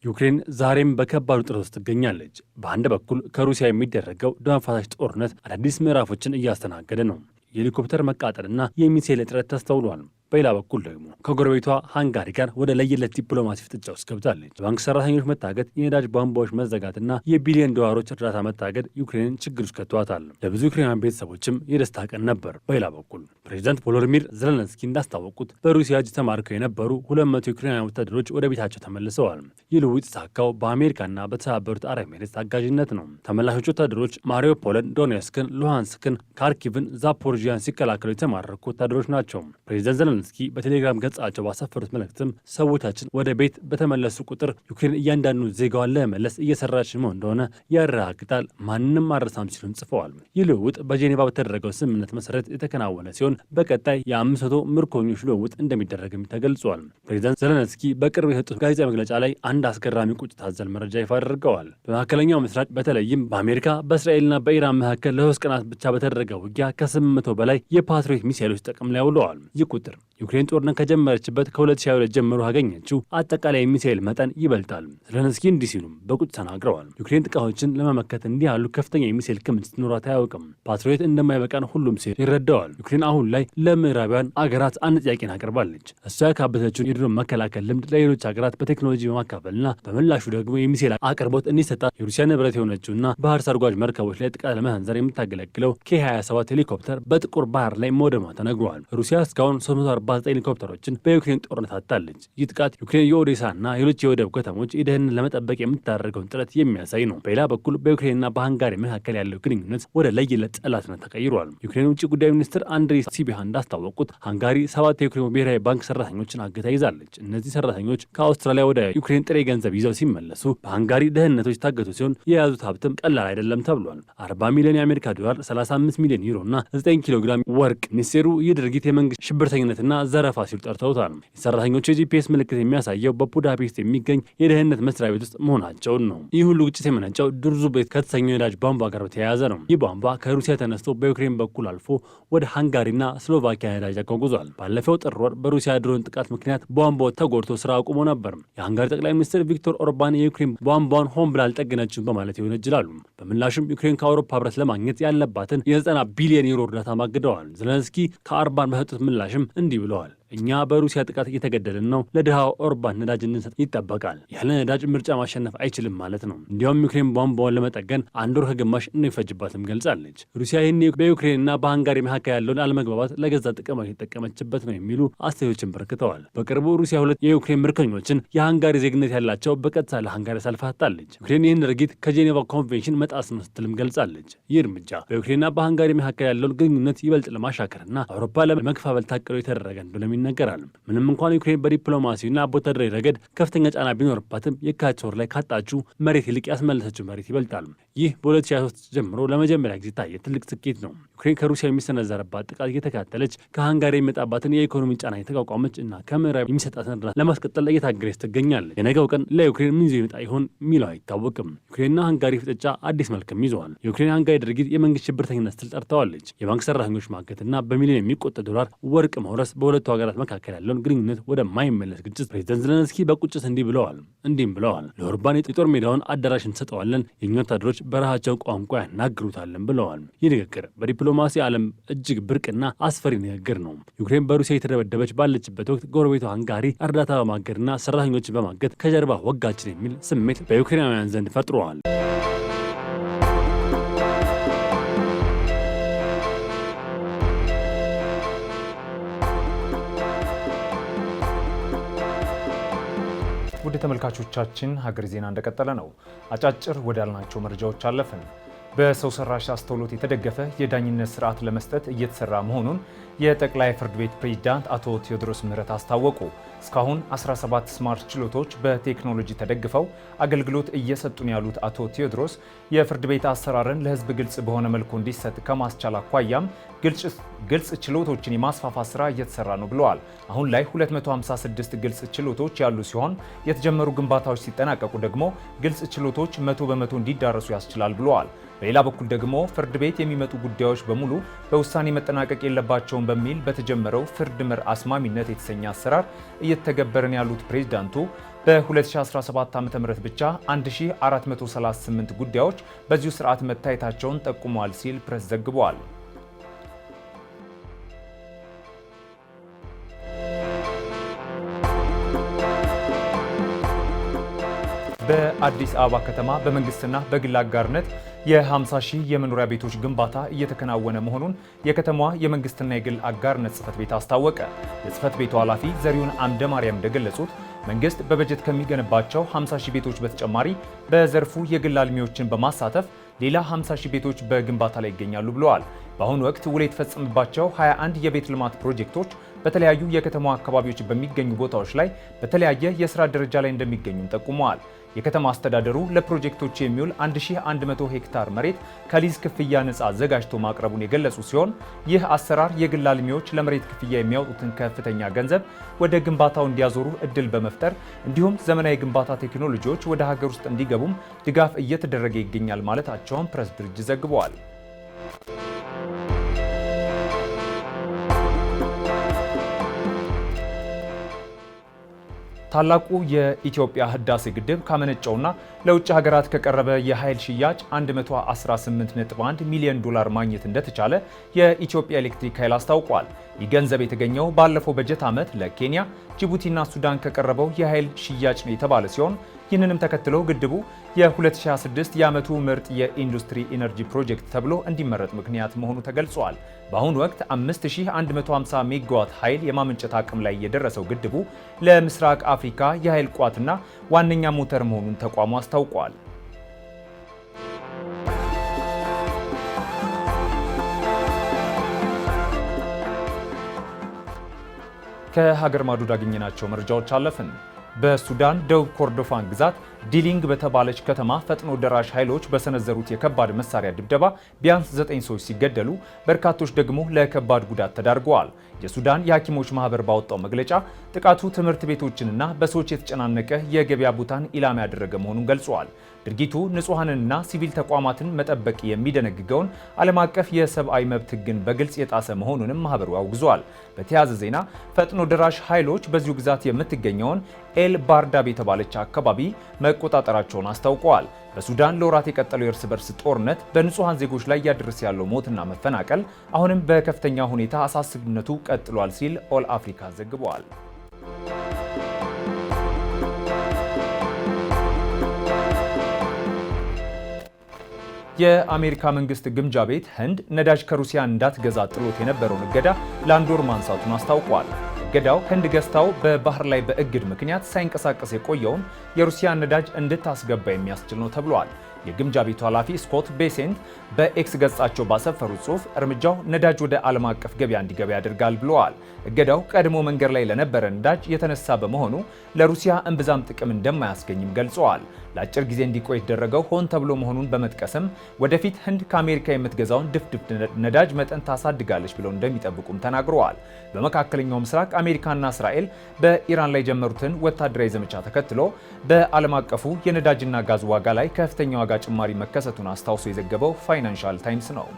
C: ዩክሬን ዛሬም በከባድ ውጥረት ውስጥ ትገኛለች። በአንድ በኩል ከሩሲያ የሚደረገው ደም አፋሳሽ ጦርነት አዳዲስ ምዕራፎችን እያስተናገደ ነው። የሄሊኮፕተር መቃጠልና የሚሳኤል እጥረት ተስተውሏል። በሌላ በኩል ደግሞ ከጎረቤቷ ሃንጋሪ ጋር ወደ ለየለት ዲፕሎማሲ ፍጥጫ ውስጥ ገብታለች። የባንክ ሰራተኞች መታገድ፣ የነዳጅ ቧንቧዎች መዘጋትና የቢሊዮን ዶላሮች እርዳታ መታገድ ዩክሬንን ችግር ውስጥ ከቷታል። ለብዙ ዩክሬናውያን ቤተሰቦችም የደስታ ቀን ነበር። በሌላ በኩል ፕሬዚዳንት ቮሎዲሚር ዘለንስኪ እንዳስታወቁት በሩሲያ እጅ ተማርከው የነበሩ 200 ዩክሬናውያን ወታደሮች ወደ ቤታቸው ተመልሰዋል። ይህ ልውውጥ የተሳካው በአሜሪካና በተባበሩት አረብ ኤሚሬትስ አጋዥነት ነው። ተመላሾች ወታደሮች ማሪዮፖልን፣ ዶኔስክን፣ ሉሃንስክን፣ ካርኪቭን፣ ዛፖርጂያን ሲከላከሉ የተማረኩ ወታደሮች ናቸው። ፕሬዚዳንት ዘለንስኪ በቴሌግራም ገጻቸው ባሰፈሩት መልእክትም ሰዎቻችን ወደ ቤት በተመለሱ ቁጥር ዩክሬን እያንዳንዱ ዜጋዋን ለመመለስ እየሰራች መሆን እንደሆነ ያረጋግጣል፣ ማንንም አረሳም ሲሉም ጽፈዋል። ይህ ልውውጥ በጄኔቫ በተደረገው ስምምነት መሰረት የተከናወነ ሲሆን በቀጣይ የ500 ምርኮኞች ልውውጥ እንደሚደረግም ተገልጿል። ፕሬዚዳንት ዘለንስኪ በቅርብ የሰጡት ጋዜጣዊ መግለጫ ላይ አንድ አስገራሚ ቁጭት አዘል መረጃ ይፋ አድርገዋል። በመካከለኛው ምስራቅ በተለይም በአሜሪካ በእስራኤልና በኢራን መካከል ለ3 ቀናት ብቻ በተደረገ ውጊያ ከ800 በላይ የፓትሪዮት ሚሳይሎች ጥቅም ላይ ውለዋል። ይህ ቁጥር ዩክሬን ጦርነት ከጀመረችበት ከ2022 ጀምሮ ያገኘችው አጠቃላይ ሚሳኤል መጠን ይበልጣል። ዘለንስኪ እንዲህ ሲሉም በቁጭት ተናግረዋል። ዩክሬን ጥቃቶችን ለመመከት እንዲህ ያሉ ከፍተኛ የሚሳኤል ክምችት ኖሯት አያውቅም። ፓትሪዮት እንደማይበቃን ሁሉም ሲል ይረዳዋል። ዩክሬን አሁን ላይ ለምዕራባውያን አገራት አንድ ጥያቄን አቅርባለች። እሷ ያካበተችውን የድሮን መከላከል ልምድ ለሌሎች ሀገራት በቴክኖሎጂ በማካፈልና በምላሹ ደግሞ የሚሳኤል አቅርቦት እንዲሰጣት የሩሲያ ንብረት የሆነችውና ባህር ሰርጓጅ መርከቦች ላይ ጥቃት ለመሰንዘር የምታገለግለው K-27 ሄሊኮፕተር በጥቁር ባህር ላይ መውደሟ ተነግሯል። ሩሲያ እስካሁን 349 ሄሊኮፕተሮችን በዩክሬን ጦርነት አጣለች። ይህ ጥቃት ዩክሬን የኦዴሳና ሌሎች የወደብ ከተሞች የደህንነትን ለመጠበቅ የምታደርገውን ጥረት የሚያሳይ ነው። በሌላ በኩል በዩክሬንና በሃንጋሪ መካከል ያለው ግንኙነት ወደ ለየለት ጠላትነት ተቀይሯል። ዩክሬን ውጭ ጉዳይ ሚኒስትር አንድሪ ሲቢሃ እንዳስታወቁት ሃንጋሪ 7 የዩክሬን ብሔራዊ ባንክ ሰራተኞችን አግታ ይዛለች። እነዚህ ሰራተኞች ከአውስትራሊያ ወደ ዩክሬን ጥሬ ገንዘብ ይዘው ሲመለሱ በሃንጋሪ ደህንነቶች ታገቱ ሲሆን የያዙት ሀብትም ቀላል አይደለም ተብሏል። 40 ሚሊዮን የአሜሪካ ዶላር፣ 35 ሚሊዮን ዩሮ እና 9 ኪሎ ግራም ወርቅ። ሚኒስቴሩ ይህ ድርጊት የመንግስት ሽብርተኝነትና ስርቆትና ዘረፋ ሲሉ ጠርተውታል። የሰራተኞቹ የጂፒኤስ ምልክት የሚያሳየው በቡዳፔስት የሚገኝ የደህንነት መስሪያ ቤት ውስጥ መሆናቸውን ነው። ይህ ሁሉ ግጭት የመነጨው ድርዙ ቤት ከተሰኘው የነዳጅ ቧንቧ ጋር በተያያዘ ነው። ይህ ቧንቧ ከሩሲያ ተነስቶ በዩክሬን በኩል አልፎ ወደ ሃንጋሪና ስሎቫኪያ ነዳጅ አጓጉዟል። ባለፈው ጥር ወር በሩሲያ ድሮን ጥቃት ምክንያት ቧንቧው ተጎድቶ ስራ አቁሞ ነበር። የሃንጋሪ ጠቅላይ ሚኒስትር ቪክቶር ኦርባን የዩክሬን ቧንቧን ሆን ብላ አልጠገነችም በማለት ይወነጅላሉ። በምላሹም ዩክሬን ከአውሮፓ ህብረት ለማግኘት ያለባትን የ90 ቢሊዮን ዩሮ እርዳታ ማግደዋል። ዘለንስኪ ከኦርባን በሰጡት ምላሽም እንዲህ ብለዋል። እኛ በሩሲያ ጥቃት እየተገደልን ነው። ለድሃው ኦርባን ነዳጅ እንድንሰጥ ይጠበቃል። ያለ ነዳጅ ምርጫ ማሸነፍ አይችልም ማለት ነው። እንዲያውም ዩክሬን ቧንቧውን ለመጠገን 1 ወር ከግማሽ እንደሚፈጅባትም ገልጻለች። ሩሲያ ይህን በዩክሬንና በሃንጋሪ መካከል ያለውን አለመግባባት ለገዛ ጥቅም የተጠቀመችበት ነው የሚሉ አስተያየቶችን በርክተዋል። በቅርቡ ሩሲያ 2 የዩክሬን ምርኮኞችን የሃንጋሪ ዜግነት ያላቸው በቀጥታ ለሃንጋሪ አሳልፋ ሰጥታለች። ዩክሬን ይህን ድርጊት ከጄኔቫ ኮንቬንሽን መጣስ ነው ስትልም ገልጻለች። ይህ እርምጃ በዩክሬንና በሃንጋሪ መካከል ያለውን ግንኙነት ይበልጥ ለማሻከርና አውሮፓ ለመከፋፈል ታቅዶ የተደረገ እንደሆነ ይነገራል። ምንም እንኳን ዩክሬን በዲፕሎማሲና በወታደራዊ ረገድ ከፍተኛ ጫና ቢኖርባትም የካቲት ወር ላይ ካጣችው መሬት ይልቅ ያስመለሰችው መሬት ይበልጣል። ይህ በ2023 ጀምሮ ለመጀመሪያ ጊዜ ታየ ትልቅ ስኬት ነው። ዩክሬን ከሩሲያ የሚሰነዘረባት ጥቃት እየተከታተለች ከሃንጋሪ የሚመጣባትን የኢኮኖሚ ጫና የተቋቋመች እና ከምዕራብ የሚሰጣትን እርዳታ ለማስቀጠል እየታገለች ትገኛለች። የነገው ቀን ለዩክሬን ምን ይዞ ይመጣ ይሆን የሚለው አይታወቅም። ዩክሬንና ሃንጋሪ ፍጥጫ አዲስ መልክም ይዘዋል። የዩክሬን ሃንጋሪ ድርጊት የመንግስት ሽብርተኝነት ስትል ጠርተዋለች። የባንክ ሰራተኞች ማገትና በሚሊዮን የሚቆጠር ዶላር ወርቅ መውረስ በሁለቱ ሀገራት መካከል ያለውን ግንኙነት ወደማይመለስ ግጭት ፕሬዚዳንት ዘለንስኪ በቁጭት እንዲህም ብለዋል። ለኦርባን የጦር ሜዳውን አዳራሽ እንሰጠዋለን፣ የእኛ ወታደሮች በረሃቸውን ቋንቋ ያናግሩታለን ብለዋል። ይህ ንግግር በዲፕሎማሲ ዓለም እጅግ ብርቅና አስፈሪ ንግግር ነው። ዩክሬን በሩሲያ የተደበደበች ባለችበት ወቅት ጎረቤቷ ሃንጋሪ እርዳታ በማገድና ሰራተኞችን በማገድ ከጀርባ ወጋችን የሚል ስሜት በዩክሬናውያን ዘንድ ፈጥሯል።
E: ውድ ተመልካቾቻችን ሀገር ዜና እንደቀጠለ ነው። አጫጭር ወዳልናቸው መረጃዎች አለፍን። በሰው ሰራሽ አስተውሎት የተደገፈ የዳኝነት ስርዓት ለመስጠት እየተሰራ መሆኑን የጠቅላይ ፍርድ ቤት ፕሬዝዳንት አቶ ቴዎድሮስ ምህረት አስታወቁ። እስካሁን 17 ስማርት ችሎቶች በቴክኖሎጂ ተደግፈው አገልግሎት እየሰጡ ነው ያሉት አቶ ቴዎድሮስ የፍርድ ቤት አሰራርን ለሕዝብ ግልጽ በሆነ መልኩ እንዲሰጥ ከማስቻል አኳያም ግልጽ ችሎቶችን የማስፋፋት ስራ እየተሰራ ነው ብለዋል። አሁን ላይ 256 ግልጽ ችሎቶች ያሉ ሲሆን የተጀመሩ ግንባታዎች ሲጠናቀቁ ደግሞ ግልጽ ችሎቶች 100% እንዲዳረሱ ያስችላል ብለዋል። በሌላ በኩል ደግሞ ፍርድ ቤት የሚመጡ ጉዳዮች በሙሉ በውሳኔ መጠናቀቅ የለባቸውም በሚል በተጀመረው ፍርድ መር አስማሚነት የተሰኘ አሰራር እየተገበረን ያሉት ፕሬዝዳንቱ በ2017 ዓ.ም ብቻ 1438 ጉዳዮች በዚሁ ስርዓት መታየታቸውን ጠቁመዋል ሲል ፕሬስ ዘግቧል። በአዲስ አበባ ከተማ በመንግስትና በግል አጋርነት የ50 ሺህ የመኖሪያ ቤቶች ግንባታ እየተከናወነ መሆኑን የከተማዋ የመንግስትና የግል አጋርነት ጽህፈት ቤት አስታወቀ። የጽህፈት ቤቱ ኃላፊ ዘሪሁን አምደ ማርያም እንደገለጹት መንግስት በበጀት ከሚገነባቸው 50 ሺህ ቤቶች በተጨማሪ በዘርፉ የግል አልሚዎችን በማሳተፍ ሌላ 50 ሺህ ቤቶች በግንባታ ላይ ይገኛሉ ብለዋል። በአሁኑ ወቅት ውል የተፈጸመባቸው 21 የቤት ልማት ፕሮጀክቶች በተለያዩ የከተማዋ አካባቢዎች በሚገኙ ቦታዎች ላይ በተለያየ የስራ ደረጃ ላይ እንደሚገኙም ጠቁመዋል። የከተማ አስተዳደሩ ለፕሮጀክቶች የሚውል 1100 ሄክታር መሬት ከሊዝ ክፍያ ነፃ አዘጋጅቶ ማቅረቡን የገለጹ ሲሆን ይህ አሰራር የግል አልሚዎች ለመሬት ክፍያ የሚያወጡትን ከፍተኛ ገንዘብ ወደ ግንባታው እንዲያዞሩ እድል በመፍጠር እንዲሁም ዘመናዊ ግንባታ ቴክኖሎጂዎች ወደ ሀገር ውስጥ እንዲገቡም ድጋፍ እየተደረገ ይገኛል ማለታቸውን ፕሬስ ድርጅት ዘግበዋል። ታላቁ የኢትዮጵያ ህዳሴ ግድብ ካመነጨውና ለውጭ ሀገራት ከቀረበ የኃይል ሽያጭ 118.1 ሚሊዮን ዶላር ማግኘት እንደተቻለ የኢትዮጵያ ኤሌክትሪክ ኃይል አስታውቋል። ይህ ገንዘብ የተገኘው ባለፈው በጀት ዓመት ለኬንያ፣ ጅቡቲና ሱዳን ከቀረበው የኃይል ሽያጭ ነው የተባለ ሲሆን ይህንንም ተከትሎ ግድቡ የ2026 የዓመቱ ምርጥ የኢንዱስትሪ ኢነርጂ ፕሮጀክት ተብሎ እንዲመረጥ ምክንያት መሆኑ ተገልጿል። በአሁኑ ወቅት 5150 ሜጋዋት ኃይል የማመንጨት አቅም ላይ የደረሰው ግድቡ ለምስራቅ አፍሪካ የኃይል ቋትና ዋነኛ ሞተር መሆኑን ተቋሙ አስታውቋል። ከሀገር ማዶ ያገኘናቸው መረጃዎች አለፍን። በሱዳን ደቡብ ኮርዶፋን ግዛት ዲሊንግ በተባለች ከተማ ፈጥኖ ደራሽ ኃይሎች በሰነዘሩት የከባድ መሳሪያ ድብደባ ቢያንስ 9 ሰዎች ሲገደሉ በርካቶች ደግሞ ለከባድ ጉዳት ተዳርገዋል። የሱዳን የሐኪሞች ማህበር ባወጣው መግለጫ ጥቃቱ ትምህርት ቤቶችንና በሰዎች የተጨናነቀ የገበያ ቦታን ኢላማ ያደረገ መሆኑን ገልጿል። ድርጊቱ ንጹሐንንና ሲቪል ተቋማትን መጠበቅ የሚደነግገውን ዓለም አቀፍ የሰብአዊ መብት ሕግን በግልጽ የጣሰ መሆኑንም ማህበሩ አውግዟል። በተያያዘ ዜና ፈጥኖ ደራሽ ኃይሎች በዚሁ ግዛት የምትገኘውን ኤል ባርዳብ የተባለች አካባቢ መቆጣጠራቸውን አስታውቀዋል። በሱዳን ለወራት የቀጠለው የእርስ በርስ ጦርነት በንጹሐን ዜጎች ላይ እያደረሰ ያለው ሞትና መፈናቀል አሁንም በከፍተኛ ሁኔታ አሳሳቢነቱ ቀጥሏል ሲል ኦል አፍሪካ ዘግቧል። የአሜሪካ መንግስት ግምጃ ቤት ህንድ ነዳጅ ከሩሲያ እንዳትገዛ ጥሎት የነበረውን እገዳ ለአንድ ወር ማንሳቱን አስታውቋል። እገዳው ህንድ ገዝታው በባህር ላይ በእግድ ምክንያት ሳይንቀሳቀስ የቆየውን የሩሲያ ነዳጅ እንድታስገባ የሚያስችል ነው ተብሏል። የግምጃ ቤቱ ኃላፊ ስኮት ቤሴንት በኤክስ ገጻቸው ባሰፈሩት ጽሑፍ እርምጃው ነዳጅ ወደ ዓለም አቀፍ ገበያ እንዲገባ ያደርጋል ብለዋል። እገዳው ቀድሞ መንገድ ላይ ለነበረ ነዳጅ የተነሳ በመሆኑ ለሩሲያ እምብዛም ጥቅም እንደማያስገኝም ገልጸዋል። ለአጭር ጊዜ እንዲቆይ የተደረገው ሆን ተብሎ መሆኑን በመጥቀስም ወደፊት ህንድ ከአሜሪካ የምትገዛውን ድፍድፍ ነዳጅ መጠን ታሳድጋለች ብለው እንደሚጠብቁም ተናግረዋል። በመካከለኛው ምስራቅ አሜሪካና እስራኤል በኢራን ላይ የጀመሩትን ወታደራዊ ዘመቻ ተከትሎ በዓለም አቀፉ የነዳጅና ጋዝ ዋጋ ላይ ከፍተኛ ዋጋ ጭማሪ መከሰቱን አስታውሶ የዘገበው ፋይናንሻል ታይምስ ነው።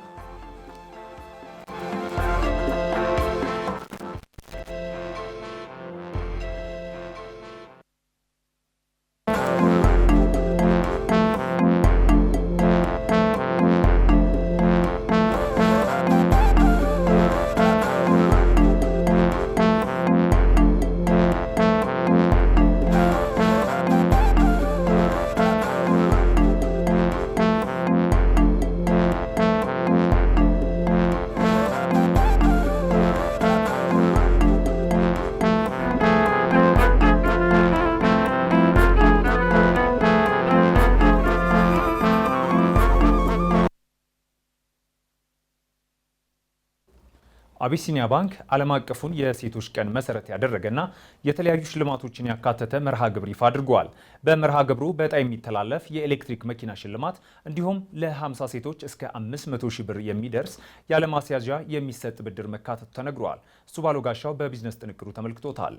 E: አቢሲኒያ ባንክ ዓለም አቀፉን የሴቶች ቀን መሰረት ያደረገና የተለያዩ ሽልማቶችን ያካተተ መርሃ ግብር ይፋ አድርጓል። በመርሃ ግብሩ በዕጣ የሚተላለፍ የኤሌክትሪክ መኪና ሽልማት እንዲሁም ለ50 ሴቶች እስከ 500 ሺህ ብር የሚደርስ ያለማስያዣ የሚሰጥ ብድር መካተቱ ተነግሯል። እሱ ባለው ጋሻው በቢዝነስ ጥንቅሩ ተመልክቶታል።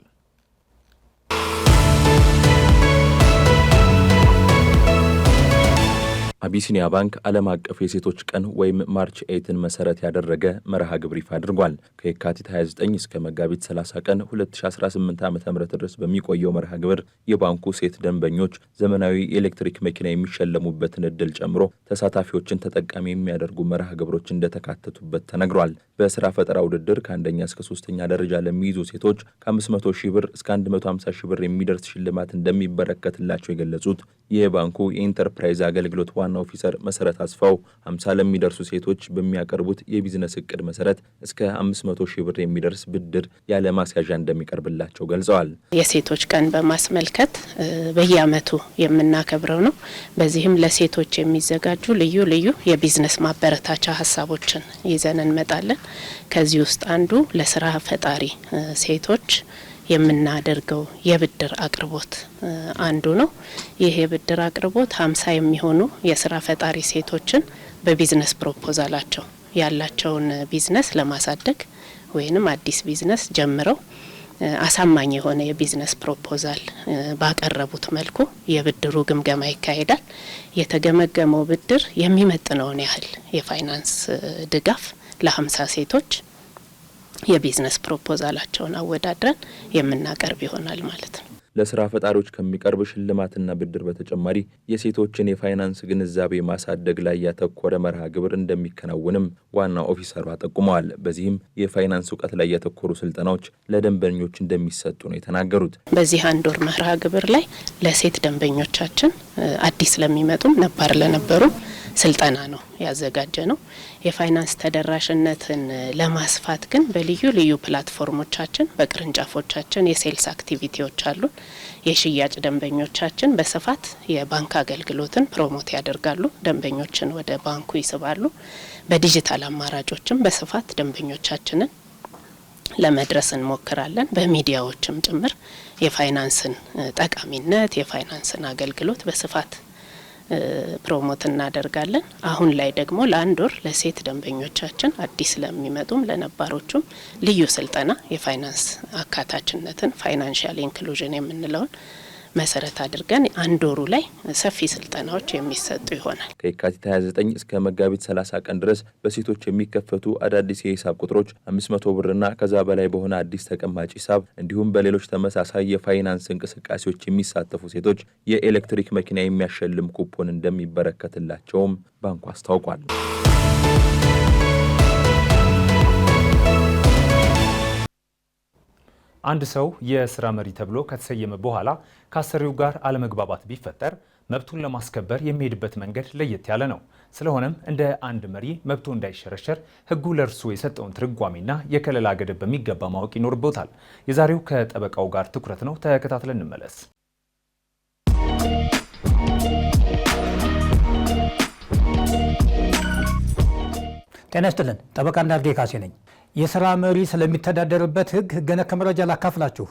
M: አቢሲኒያ ባንክ ዓለም አቀፍ የሴቶች ቀን ወይም ማርች 8ን መሰረት ያደረገ መርሃ ግብር ይፋ አድርጓል። ከየካቲት 29 እስከ መጋቢት 30 ቀን 2018 ዓ.ም ድረስ በሚቆየው መርሃ ግብር የባንኩ ሴት ደንበኞች ዘመናዊ የኤሌክትሪክ መኪና የሚሸለሙበትን እድል ጨምሮ ተሳታፊዎችን ተጠቃሚ የሚያደርጉ መርሃ ግብሮች እንደተካተቱበት ተነግሯል። በስራ ፈጠራ ውድድር ከአንደኛ እስከ 3ኛ ደረጃ ለሚይዙ ሴቶች ከ500 ሺህ ብር እስከ 150 ሺህ ብር የሚደርስ ሽልማት እንደሚበረከትላቸው የገለጹት የባንኩ የኢንተርፕራይዝ አገልግሎት ዋና ኦፊሰር መሰረት አስፋው 50 ለሚደርሱ ሴቶች በሚያቀርቡት የቢዝነስ እቅድ መሰረት እስከ 500 ሺህ ብር የሚደርስ ብድር ያለ ማስያዣ እንደሚቀርብላቸው ገልጸዋል።
N: የሴቶች ቀን በማስመልከት በየዓመቱ የምናከብረው ነው። በዚህም ለሴቶች የሚዘጋጁ ልዩ ልዩ የቢዝነስ ማበረታቻ ሀሳቦችን ይዘን እንመጣለን። ከዚህ ውስጥ አንዱ ለስራ ፈጣሪ ሴቶች የምናደርገው የብድር አቅርቦት አንዱ ነው። ይህ የብድር አቅርቦት 50 የሚሆኑ የስራ ፈጣሪ ሴቶችን በቢዝነስ ፕሮፖዛላቸው ያላቸውን ቢዝነስ ለማሳደግ ወይንም አዲስ ቢዝነስ ጀምረው አሳማኝ የሆነ የቢዝነስ ፕሮፖዛል ባቀረቡት መልኩ የብድሩ ግምገማ ይካሄዳል። የተገመገመው ብድር የሚመጥነውን ያህል የፋይናንስ ድጋፍ ለ50 ሴቶች የቢዝነስ ፕሮፖዛላቸውን አወዳድረን የምናቀርብ ይሆናል ማለት ነው።
M: ለስራ ፈጣሪዎች ከሚቀርብ ሽልማትና ብድር በተጨማሪ የሴቶችን የፋይናንስ ግንዛቤ ማሳደግ ላይ ያተኮረ መርሃ ግብር እንደሚከናወንም ዋና ኦፊሰሯ ጠቁመዋል። በዚህም የፋይናንስ እውቀት ላይ ያተኮሩ ስልጠናዎች ለደንበኞች እንደሚሰጡ ነው የተናገሩት።
N: በዚህ አንድ ወር መርሃ ግብር ላይ ለሴት ደንበኞቻችን አዲስ ለሚመጡም ነባር ለነበሩ ስልጠና ነው ያዘጋጀ ነው። የፋይናንስ ተደራሽነትን ለማስፋት ግን በልዩ ልዩ ፕላትፎርሞቻችን በቅርንጫፎቻችን የሴልስ አክቲቪቲዎች አሉ። የሽያጭ ደንበኞቻችን በስፋት የባንክ አገልግሎትን ፕሮሞት ያደርጋሉ፣ ደንበኞችን ወደ ባንኩ ይስባሉ። በዲጂታል አማራጮችም በስፋት ደንበኞቻችንን ለመድረስ እንሞክራለን። በሚዲያዎችም ጭምር የፋይናንስን ጠቃሚነት የፋይናንስን አገልግሎት በስፋት ፕሮሞት እናደርጋለን። አሁን ላይ ደግሞ ለአንድ ወር ለሴት ደንበኞቻችን አዲስ ለሚመጡም ለነባሮቹም ልዩ ስልጠና የፋይናንስ አካታችነትን ፋይናንሻል ኢንክሉዥን የምንለውን መሰረት አድርገን አንድ ወሩ ላይ ሰፊ ስልጠናዎች የሚሰጡ ይሆናል።
M: ከየካቲት 29 እስከ መጋቢት 30 ቀን ድረስ በሴቶች የሚከፈቱ አዳዲስ የሂሳብ ቁጥሮች 500 ብርና ከዛ በላይ በሆነ አዲስ ተቀማጭ ሂሳብ እንዲሁም በሌሎች ተመሳሳይ የፋይናንስ እንቅስቃሴዎች የሚሳተፉ ሴቶች የኤሌክትሪክ መኪና የሚያሸልም ኩፖን እንደሚበረከትላቸውም ባንኩ አስታውቋል።
E: አንድ ሰው የስራ መሪ ተብሎ ከተሰየመ በኋላ ከአሰሪው ጋር አለመግባባት ቢፈጠር መብቱን ለማስከበር የሚሄድበት መንገድ ለየት ያለ ነው። ስለሆነም እንደ አንድ መሪ መብቱ እንዳይሸረሸር ሕጉ ለእርሱ የሰጠውን ትርጓሜና የከለላ ገደብ በሚገባ ማወቅ ይኖርበታል። የዛሬው ከጠበቃው ጋር ትኩረት ነው። ተከታትለን እንመለስ።
D: ጤና ይስጥልን። ጠበቃ እንዳርጌ ካሴ ነኝ። የስራ መሪ ስለሚተዳደርበት ህገ ነክ መረጃ ላካፍላችሁ።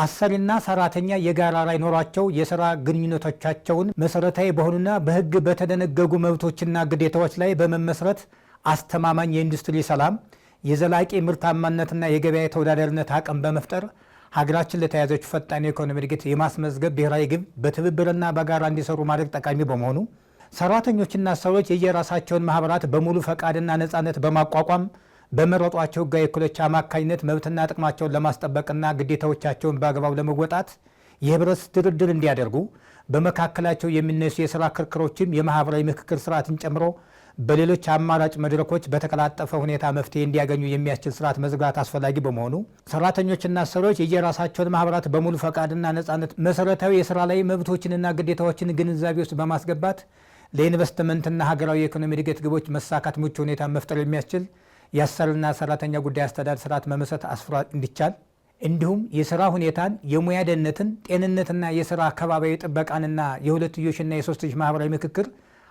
D: አሰሪና ሰራተኛ የጋራ ላይ ኖሯቸው የስራ ግንኙነቶቻቸውን መሰረታዊ በሆኑና በህግ በተደነገጉ መብቶችና ግዴታዎች ላይ በመመስረት አስተማማኝ የኢንዱስትሪ ሰላም፣ የዘላቂ ምርታማነትና የገበያ ተወዳዳሪነት አቅም በመፍጠር ሀገራችን ለተያዘችው ፈጣን የኢኮኖሚ እድገት የማስመዝገብ ብሔራዊ ግብ በትብብርና በጋራ እንዲሰሩ ማድረግ ጠቃሚ በመሆኑ ሰራተኞችና ሰዎች የየራሳቸውን ማህበራት በሙሉ ፈቃድና ነጻነት በማቋቋም በመረጧቸው ህጋዊ እኩሎች አማካኝነት መብትና ጥቅማቸውን ለማስጠበቅና ግዴታዎቻቸውን በአግባቡ ለመወጣት የህብረት ድርድር እንዲያደርጉ በመካከላቸው የሚነሱ የስራ ክርክሮችም የማህበራዊ ምክክር ስርዓትን ጨምሮ በሌሎች አማራጭ መድረኮች በተቀላጠፈ ሁኔታ መፍትሄ እንዲያገኙ የሚያስችል ስርዓት መዝጋት አስፈላጊ በመሆኑ ሰራተኞችና ሰዎች የየራሳቸውን ማህበራት በሙሉ ፈቃድና ነጻነት መሰረታዊ የስራ ላይ መብቶችንና ግዴታዎችን ግንዛቤ ውስጥ በማስገባት ለኢንቨስትመንትና ሀገራዊ የኢኮኖሚ እድገት ግቦች መሳካት ምቹ ሁኔታ መፍጠር የሚያስችል የአሰሪና ሰራተኛ ጉዳይ አስተዳደር ስርዓት መመስረት እንዲቻል እንዲሁም የስራ ሁኔታን፣ የሙያ ደህንነትን፣ ጤንነትና የስራ አካባቢያዊ ጥበቃንና የሁለትዮሽና የሶስትዮሽ ማህበራዊ ምክክር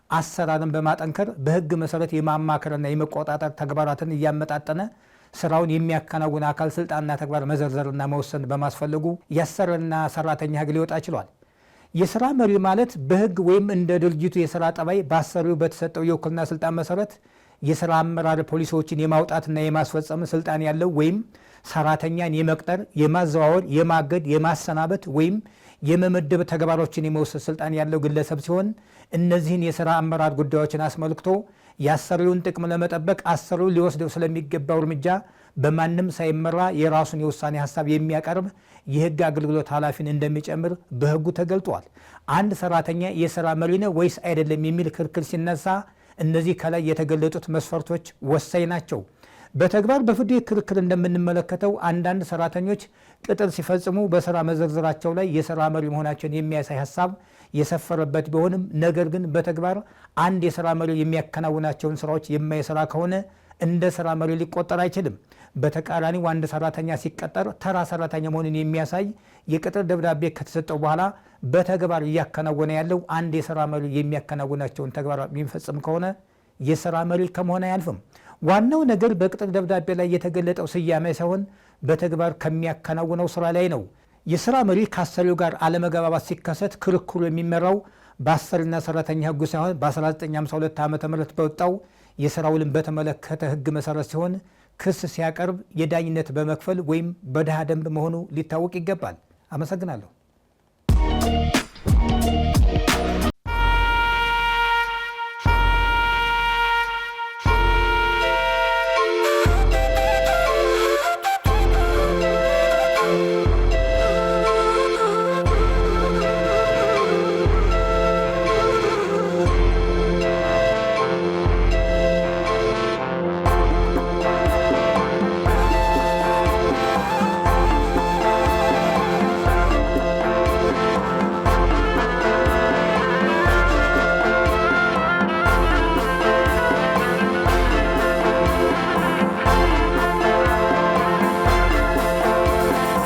D: አሰራርን በማጠንከር በህግ መሰረት የማማከርና የመቆጣጠር ተግባራትን እያመጣጠነ ስራውን የሚያከናውን አካል ስልጣንና ተግባር መዘርዘርና መወሰን በማስፈለጉ የአሰሪና ሰራተኛ ህግ ሊወጣ ችሏል። የስራ መሪ ማለት በህግ ወይም እንደ ድርጅቱ የስራ ጠባይ በአሰሪው በተሰጠው የውክልና ስልጣን መሰረት የስራ አመራር ፖሊሲዎችን የማውጣትና የማስፈጸም ስልጣን ያለው ወይም ሰራተኛን የመቅጠር፣ የማዘዋወር፣ የማገድ፣ የማሰናበት ወይም የመመደብ ተግባሮችን የመውሰድ ስልጣን ያለው ግለሰብ ሲሆን እነዚህን የስራ አመራር ጉዳዮችን አስመልክቶ የአሰሪውን ጥቅም ለመጠበቅ አሰሪው ሊወስደው ስለሚገባው እርምጃ በማንም ሳይመራ የራሱን የውሳኔ ሀሳብ የሚያቀርብ የህግ አገልግሎት ኃላፊን እንደሚጨምር በህጉ ተገልጧል። አንድ ሰራተኛ የስራ መሪ ነው ወይስ አይደለም የሚል ክርክር ሲነሳ እነዚህ ከላይ የተገለጡት መስፈርቶች ወሳኝ ናቸው። በተግባር በፍርድ ቤት ክርክር እንደምንመለከተው አንዳንድ ሰራተኞች ቅጥር ሲፈጽሙ በስራ መዘርዝራቸው ላይ የስራ መሪ መሆናቸውን የሚያሳይ ሀሳብ የሰፈረበት ቢሆንም ነገር ግን በተግባር አንድ የስራ መሪ የሚያከናውናቸውን ስራዎች የማይሰራ ከሆነ እንደ ስራ መሪ ሊቆጠር አይችልም። በተቃራኒው አንድ ሰራተኛ ሲቀጠር ተራ ሰራተኛ መሆኑን የሚያሳይ የቅጥር ደብዳቤ ከተሰጠው በኋላ በተግባር እያከናወነ ያለው አንድ የስራ መሪ የሚያከናውናቸውን ተግባር የሚፈጽም ከሆነ የስራ መሪ ከመሆን አያልፍም። ዋናው ነገር በቅጥር ደብዳቤ ላይ የተገለጠው ስያሜ ሳይሆን በተግባር ከሚያከናውነው ስራ ላይ ነው። የስራ መሪ ከአሰሪው ጋር አለመግባባት ሲከሰት ክርክሩ የሚመራው በአሰሪና ሰራተኛ ህጉ ሳይሆን በ1952 ዓ.ም በወጣው የስራ ውልን በተመለከተ ህግ መሰረት ሲሆን ክስ ሲያቀርብ የዳኝነት በመክፈል ወይም በድሃ ደንብ መሆኑ ሊታወቅ ይገባል። አመሰግናለሁ።